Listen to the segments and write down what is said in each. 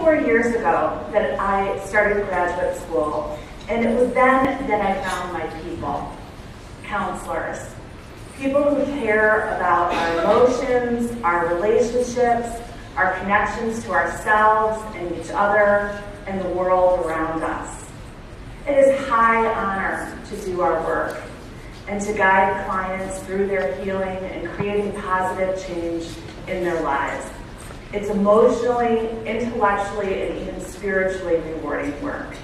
24 years ago that I started graduate school, and it was then that I found my people, counselors. People who care about our emotions, our relationships, our connections to ourselves and each other and the world around us. It is high honor to do our work and to guide clients through their healing and creating positive change in their lives. It's emotionally, intellectually, and even spiritually rewarding work.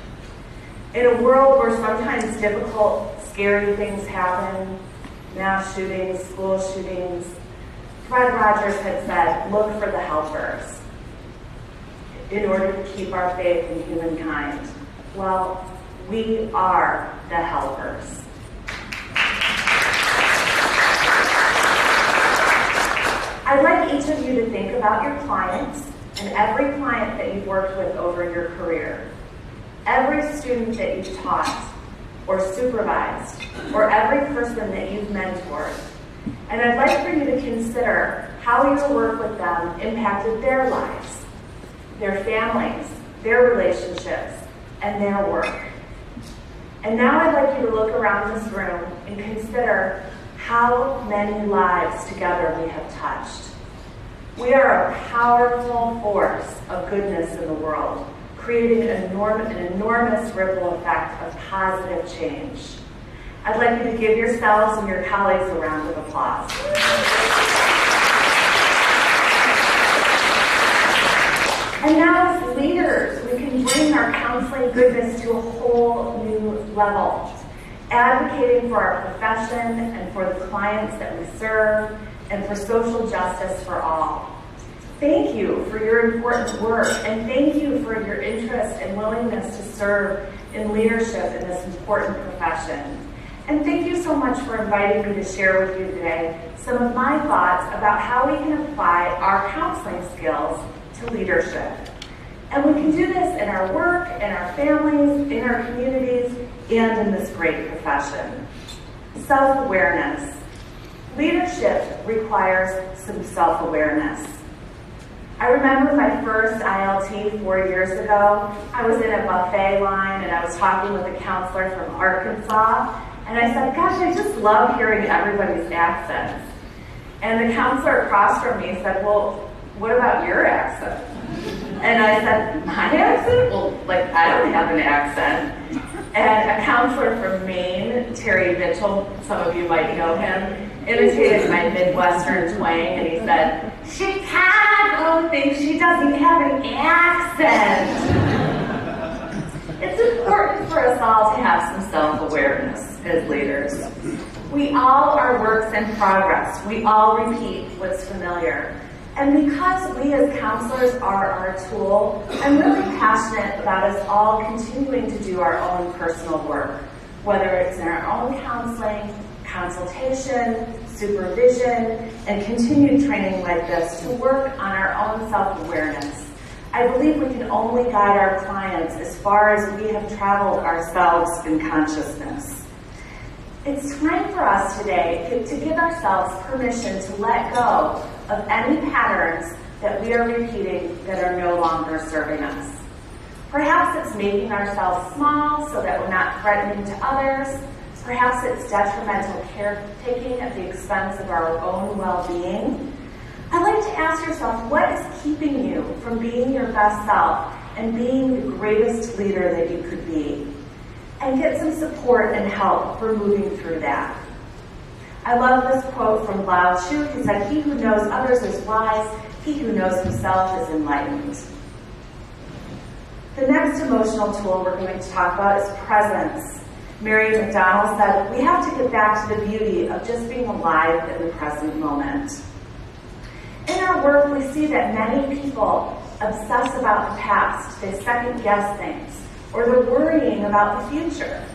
In a world where sometimes difficult, scary things happen, mass shootings, school shootings, Fred Rogers had said, look for the helpers in order to keep our faith in humankind. Well, we are the helpers. I'd like each of you to think about your clients and every client that you've worked with over your career, every student that you've taught or supervised, or every person that you've mentored. And I'd like for you to consider how your work with them impacted their lives, their families, their relationships, and their work. And now I'd like you to look around this room and consider how many lives together we have touched. We are a powerful force of goodness in the world, creating an enormous ripple effect of positive change. I'd like you to give yourselves and your colleagues a round of applause. And now as leaders, we can bring our counseling goodness to a whole new level, advocating for our profession and for the clients that we serve, and for social justice for all. Thank you for your important work, and thank you for your interest and willingness to serve in leadership in this important profession. And thank you so much for inviting me to share with you today some of my thoughts about how we can apply our counseling skills to leadership. And we can do this in our work, in our families, in our communities, and in this great profession. Self-awareness. Leadership requires some self-awareness. I remember my first ILT 4 years ago. I was in a buffet line and I was talking with a counselor from Arkansas, and I said, gosh, I just love hearing everybody's accents. And the counselor across from me said, well, what about your accent? And I said, my accent? Well, I don't have an accent. And a counselor from Maine, Terry Mitchell, some of you might know him, imitated my Midwestern twang, and he said, Chicago thinks she doesn't have an accent. It's important for us all to have some self-awareness as leaders. We all are works in progress. We all repeat what's familiar. And because we as counselors are our tool, I'm really passionate about us all continuing to do our own personal work, whether it's in our own counseling, consultation, supervision, and continued training like this to work on our own self-awareness. I believe we can only guide our clients as far as we have traveled ourselves in consciousness. It's time for us today to give ourselves permission to let go of any patterns that we are repeating that are no longer serving us. Perhaps it's making ourselves small so that we're not threatening to others. Perhaps it's detrimental caretaking at the expense of our own well-being. I'd like to ask yourself, what is keeping you from being your best self and being the greatest leader that you could be? And get some support and help for moving through that. I love this quote from Lao Tzu. He said, he who knows others is wise, he who knows himself is enlightened. The next emotional tool we're going to talk about is presence. Mary McDonald said, we have to get back to the beauty of just being alive in the present moment. In our work, we see that many people obsess about the past, they second-guess things, or they're worrying about the future,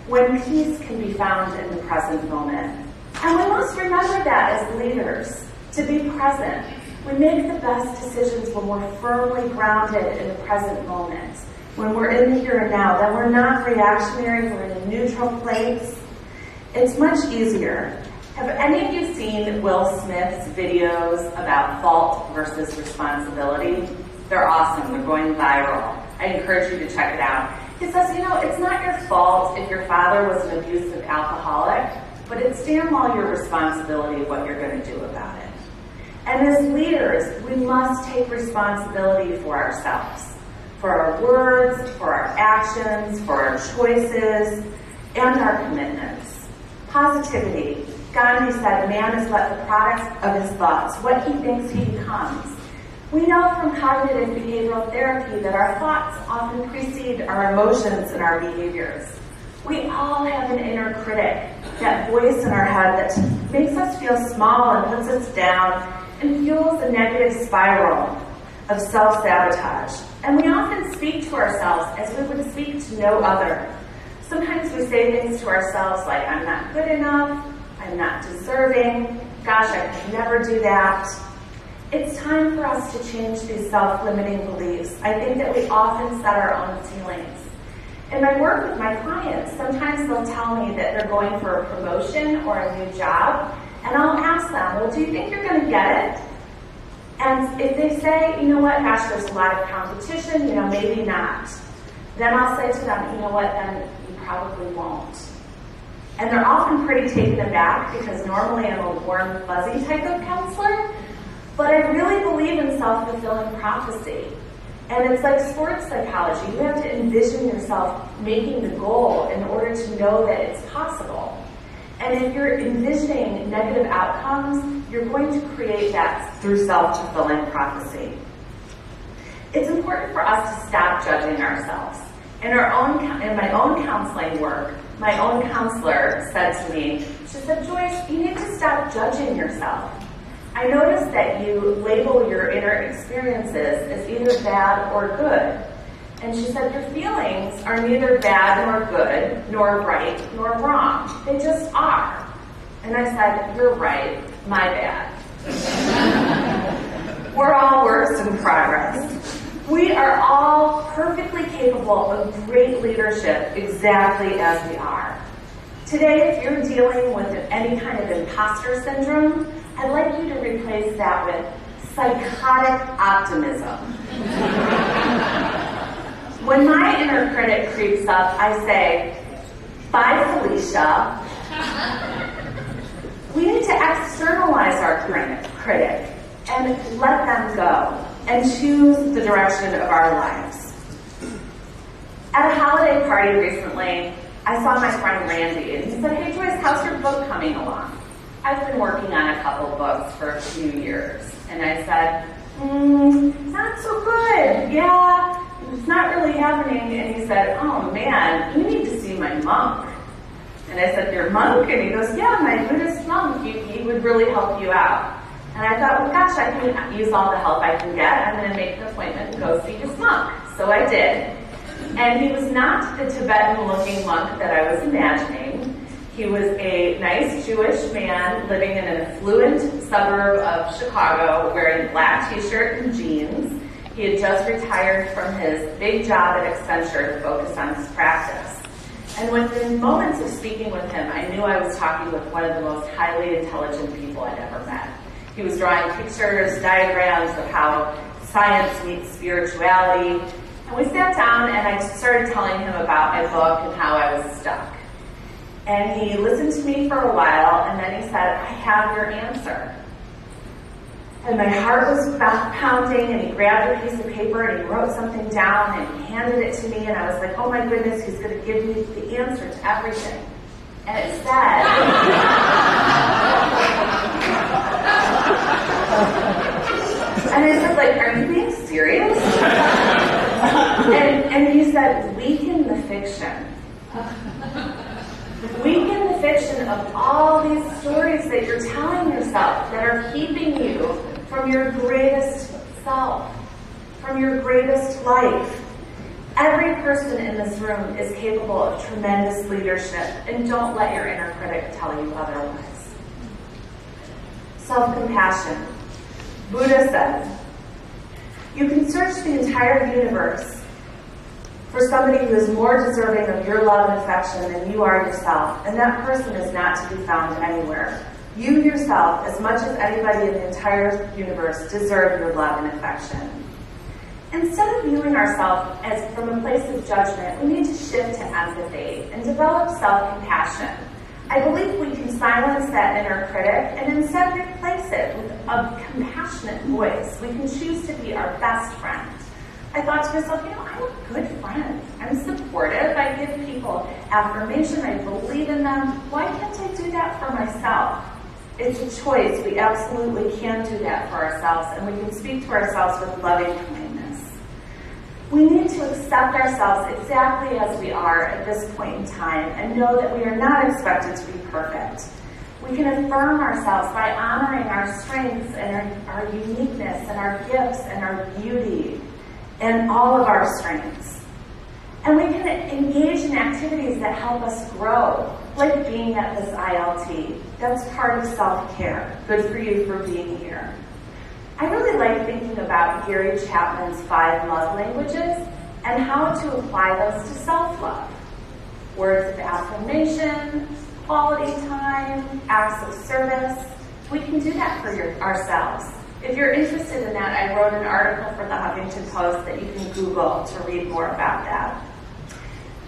when peace can be found in the present moment. And we must remember that as leaders, to be present. We make the best decisions when we're firmly grounded in the present moment, when we're in the here and now, that we're not reactionary, we're in a neutral place. It's much easier. Have any of you seen Will Smith's videos about fault versus responsibility? They're awesome. They're going viral. I encourage you to check it out. He says, you know, it's not your fault if your father was an abusive alcoholic, but it's damn well your responsibility what you're going to do about it. And as leaders, we must take responsibility for ourselves, for our words, for our actions, for our choices, and our commitments. Positivity. Gandhi said, man is but the product of his thoughts, what he thinks he becomes. We know from cognitive behavioral therapy that our thoughts often precede our emotions and our behaviors. We all have an inner critic, that voice in our head that makes us feel small and puts us down and fuels a negative spiral of self-sabotage. And we often speak to ourselves as we would speak to no other. Sometimes we say things to ourselves like, I'm not good enough, I'm not deserving, gosh, I could never do that. It's time for us to change these self-limiting beliefs. I think that we often set our own ceilings. In my work with my clients, sometimes they'll tell me that they're going for a promotion or a new job, and I'll ask them, well, do you think you're going to get it? And if they say, you know what, gosh, there's a lot of competition, you know, maybe not, then I'll say to them, you know what, then you probably won't. And they're often pretty taken aback because normally I'm a warm, fuzzy type of counselor, but I really believe in self-fulfilling prophecy. And it's like sports psychology. You have to envision yourself making the goal in order to know that it's possible. And if you're envisioning negative outcomes, you're going to create that through self-fulfilling prophecy. It's important for us to stop judging ourselves. In my own counseling work, my own counselor said to me, she said, Joyce, you need to stop judging yourself. I noticed that you label your inner experiences as either bad or good. And she said, your feelings are neither bad nor good, nor right nor wrong. They just are. And I said, you're right, my bad. We're all works in progress. We are all perfectly capable of great leadership exactly as we are. Today, if you're dealing with any kind of imposter syndrome, I'd like you to replace that with psychotic optimism. When my inner critic creeps up, I say, bye, Felicia. We need to externalize our critic and let them go and choose the direction of our lives. At a holiday party recently, I saw my friend Randy, and he said, hey Joyce, how's your book coming along? I've been working on a couple books for a few years. And I said, not so good. Yeah, it's not really happening. And he said, oh man, you need to see my monk. And I said, your monk? And he goes, yeah, my Buddhist monk. He would really help you out. And I thought, well gosh, I can use all the help I can get. I'm going to make an appointment and go see this monk. So I did. And he was not the Tibetan-looking monk that I was imagining. He was a nice Jewish man living in an affluent suburb of Chicago, wearing a black t-shirt and jeans. He had just retired from his big job at Accenture to focus on his practice. And within moments of speaking with him, I knew I was talking with one of the most highly intelligent people I'd ever met. He was drawing pictures, diagrams of how science meets spirituality. And we sat down and I started telling him about my book and how I was stuck. And he listened to me for a while, and then he said, I have your answer. And my heart was pounding, and he grabbed a piece of paper, and he wrote something down, and he handed it to me, and I was like, oh my goodness, he's going to give me the answer to everything. And it said, and I said, like, are you being serious? And he said, weaken the fiction. Weaken the fiction of all these stories that you're telling yourself that are keeping you from your greatest self, from your greatest life. Every person in this room is capable of tremendous leadership, and don't let your inner critic tell you otherwise. Self-compassion. Buddha said, you can search the entire universe for somebody who is more deserving of your love and affection than you are yourself, and that person is not to be found anywhere. You yourself, as much as anybody in the entire universe, deserve your love and affection. Instead of viewing ourselves as from a place of judgment, we need to shift to empathy and develop self-compassion. I believe we can silence that inner critic and instead replace it with a compassionate voice. We can choose to be our best friend. I thought to myself, I'm a good friend. I'm supportive. I give people affirmation. I believe in them. Why can't I do that for myself? It's a choice. We absolutely can do that for ourselves, and we can speak to ourselves with loving kindness. We need to accept ourselves exactly as we are at this point in time and know that we are not expected to be perfect. We can affirm ourselves by honoring our strengths and our uniqueness and our gifts and our beauty and all of our strengths. And we can engage in activities that help us grow, like being at this ILT. That's part of self-care. Good for you for being here. I really like thinking about Gary Chapman's 5 love languages and how to apply those to self-love. Words of affirmation, quality time, acts of service. We can do that for ourselves. If you're interested in that, I wrote an article for the Huffington Post that you can Google to read more about that.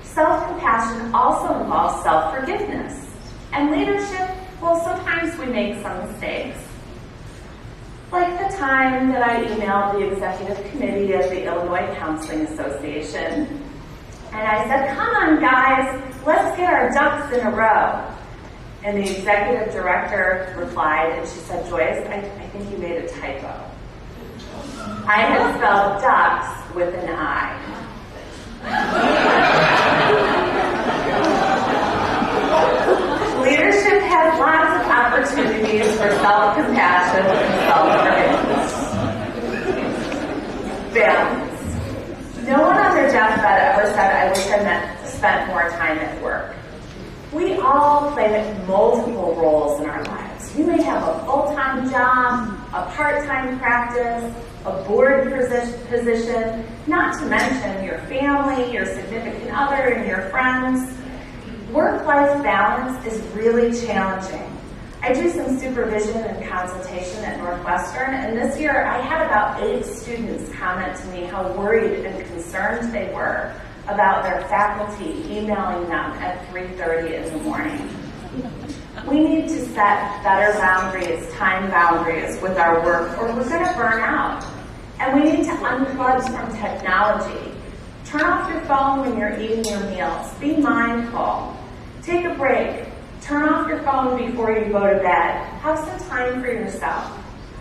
Self-compassion also involves self-forgiveness. And leadership, well, sometimes we make some mistakes. Like the time that I emailed the executive committee of the Illinois Counseling Association. And I said, come on guys, let's get our ducks in a row. And the executive director replied, and she said, Joyce, I think you made a typo. I had spelled ducks with an I. Leadership has lots of opportunities for self-compassion and self-forgiveness. Balance. No one on their deathbed ever said, I wish I spent more time at work. We all play multiple roles in our lives. You may have a full-time job, a part-time practice, a board position, not to mention your family, your significant other, and your friends. Work-life balance is really challenging. I do some supervision and consultation at Northwestern, and this year I had about 8 students comment to me how worried and concerned they were about their faculty emailing them at 3:30 in the morning. We need to set better boundaries, time boundaries with our work, or we're going to burn out. And we need to unplug from technology. Turn off your phone when you're eating your meals. Be mindful. Take a break. Turn off your phone before you go to bed. Have some time for yourself.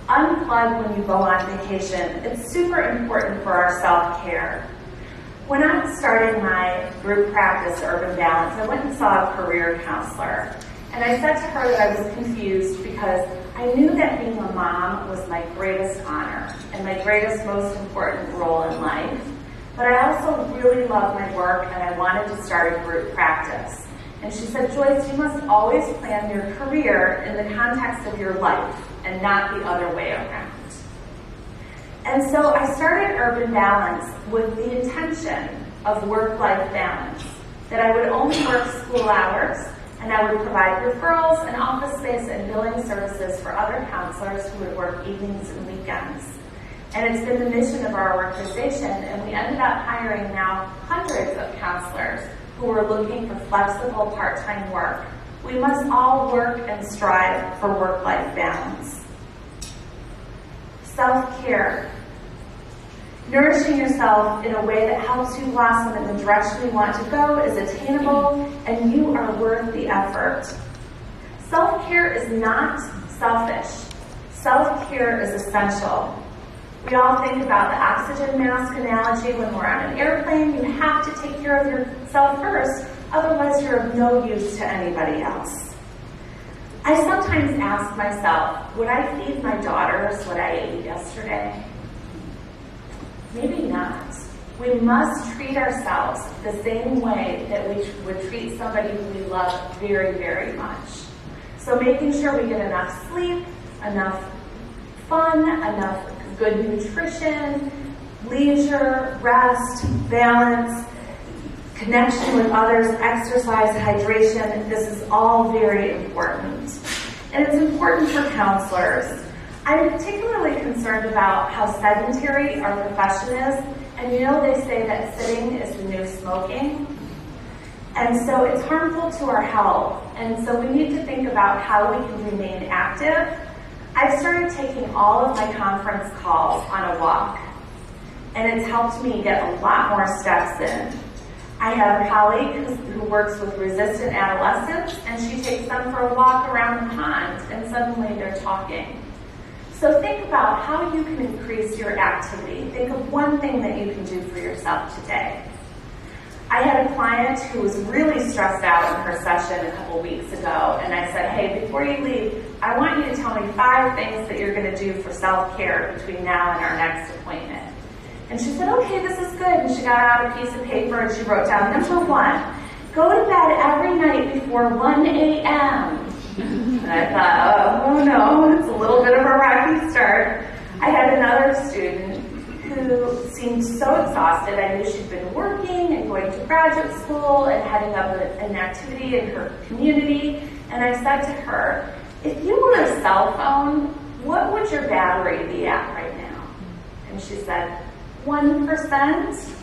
Unplug when you go on vacation. It's super important for our self-care. When I was starting my group practice, Urban Balance, I went and saw a career counselor. And I said to her that I was confused because I knew that being a mom was my greatest honor and my greatest, most important role in life. But I also really love my work and I wanted to start a group practice. And she said, Joyce, you must always plan your career in the context of your life and not the other way around. And so I started Urban Balance with the intention of work-life balance, that I would only work school hours, and I would provide referrals and office space and billing services for other counselors who would work evenings and weekends. And it's been the mission of our organization, and we ended up hiring now hundreds of counselors who are looking for flexible part-time work. We must all work and strive for work-life balance. Self-care. Nourishing yourself in a way that helps you blossom in the direction you want to go is attainable, and you are worth the effort. Self-care is not selfish. Self-care is essential. We all think about the oxygen mask analogy when we're on an airplane. You have to take care of yourself first, otherwise you're of no use to anybody else. I sometimes ask myself, would I feed my daughters what I ate yesterday? Maybe not. We must treat ourselves the same way that we would treat somebody who we love very, very much. So making sure we get enough sleep, enough fun, enough good nutrition, leisure, rest, balance, connection with others, exercise, hydration. This is all very important. And it's important for counselors. I'm particularly concerned about how sedentary our profession is. And you know, they say that sitting is the new smoking. And so it's harmful to our health. And so we need to think about how we can remain active. I've started taking all of my conference calls on a walk. And it's helped me get a lot more steps in. I have a colleague who works with resistant adolescents, and she takes them for a walk around the pond, and suddenly they're talking. So think about how you can increase your activity. Think of one thing that you can do for yourself today. I had a client who was really stressed out in her session a couple weeks ago, and I said, hey, before you leave, I want you to tell me 5 things that you're going to do for self-care between now and our next appointment. And she said, okay, this is good. And she got out a piece of paper and she wrote down, number 1, go to bed every night before 1 a.m. And I thought, oh no, it's a little bit of a rocky start. I had another student who seemed so exhausted. I knew she'd been working and going to graduate school and heading up an activity in her community. And I said to her, if you were a cell phone, what would your battery be at right now? And she said, 1%.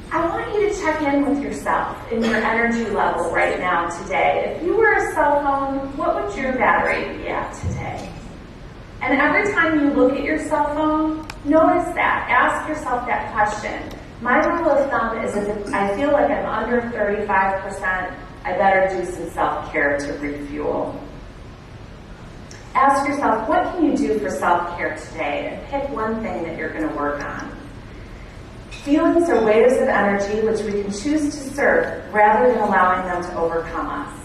I want you to check in with yourself in your energy level right now today. If you were a cell phone, what would your battery be at today? And every time you look at your cell phone, notice that. Ask yourself that question. My rule of thumb is if I feel like I'm under 35%, I better do some self-care to refuel. Ask yourself, what can you do for self-care today? And pick one thing that you're going to work on. Feelings are waves of energy which we can choose to serve rather than allowing them to overcome us.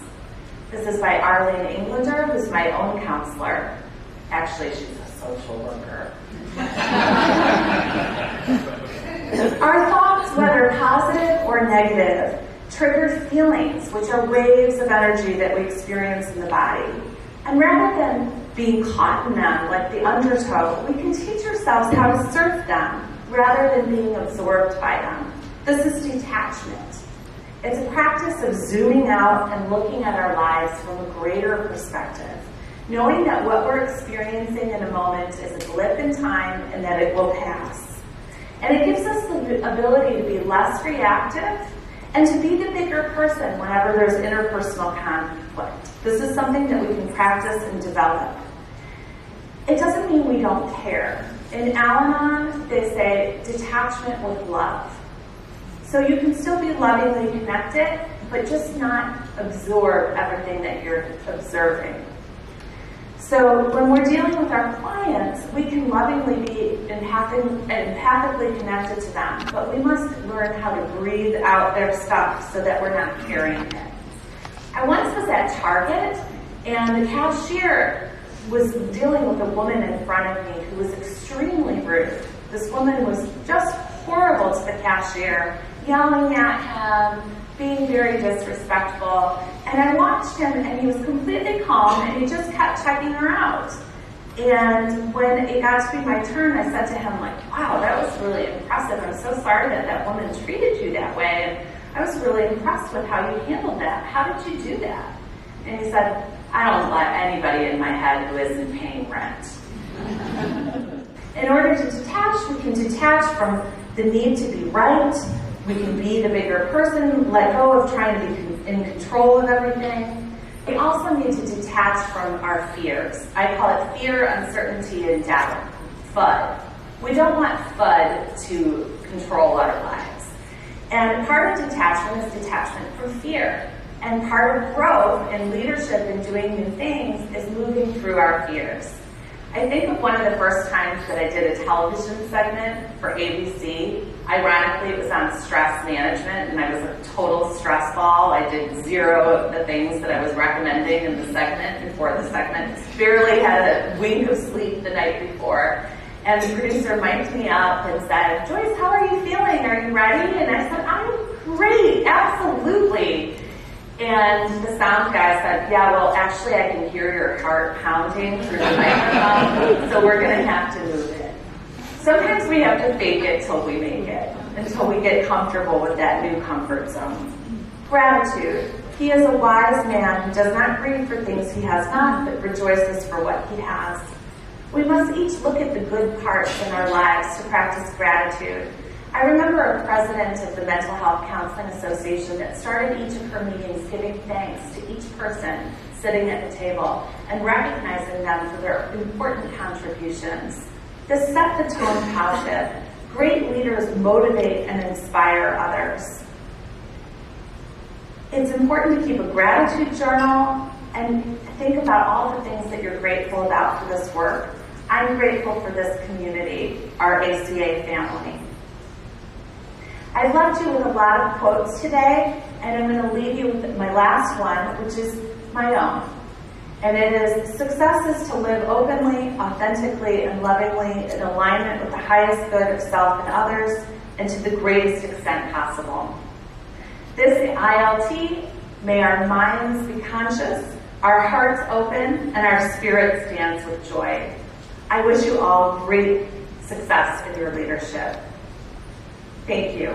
This is by Arlene Englander, who's my own counselor. Actually, she's a social worker. Our thoughts, whether positive or negative, trigger feelings, which are waves of energy that we experience in the body. And rather than being caught in them like the undertow, we can teach ourselves how to surf them rather than being absorbed by them. This is detachment. It's a practice of zooming out and looking at our lives from a greater perspective, knowing that what we're experiencing in a moment is a blip in time and that it will pass. And it gives us the ability to be less reactive and to be the bigger person whenever there's interpersonal conflict. This is something that we can practice and develop. It doesn't mean we don't care. In Al-Anon, they say detachment with love. So you can still be lovingly connected, but just not absorb everything that you're observing. So when we're dealing with our clients, we can lovingly be empathically connected to them, but we must learn how to breathe out their stuff so that we're not carrying it. I once was at Target, and the cashier was dealing with a woman in front of me who was extremely rude. This woman was just horrible to the cashier, yelling at him, being very disrespectful. And I watched him, and he was completely calm, and he just kept checking her out. And when it got to be my turn, I said to him, like, wow, that was really impressive. I'm so sorry that that woman treated you that way. And I was really impressed with how you handled that. How did you do that? And he said, I don't let anybody in my head who isn't paying rent. In order to detach, we can detach from the need to be right. We can be the bigger person, let go of trying to be in control of everything. We also need to detach from our fears. I call it fear, uncertainty, and doubt. FUD. We don't want FUD to control our lives. And part of detachment is detachment from fear. And part of growth and leadership and doing new things is moving through our fears. I think of one of the first times that I did a television segment for ABC. Ironically, it was on stress management, and I was a total stress ball. I did 0 of the things that I was recommending in the segment before the segment. Barely had a wink of sleep the night before. And the producer mic'd me up and said, Joyce, how are you feeling? Are you ready? And I said, I'm great, absolutely. And the sound guy said, yeah, well, actually, I can hear your heart pounding through the microphone, so we're going to have to move it. Sometimes we have to fake it till we make it, until we get comfortable with that new comfort zone. Gratitude. He is a wise man who does not grieve for things he has not, but rejoices for what he has. We must each look at the good parts in our lives to practice gratitude. I remember a president of the Mental Health Counseling Association that started each of her meetings giving thanks to each person sitting at the table and recognizing them for their important contributions. This set the tone positive. Great leaders motivate and inspire others. It's important to keep a gratitude journal and think about all the things that you're grateful about for this work. I'm grateful for this community, our ACA family. I've left you with a lot of quotes today, and I'm going to leave you with my last one, which is my own. And it is, success is to live openly, authentically, and lovingly in alignment with the highest good of self and others, and to the greatest extent possible. This ILT, may our minds be conscious, our hearts open, and our spirits dance with joy. I wish you all great success in your leadership. Thank you.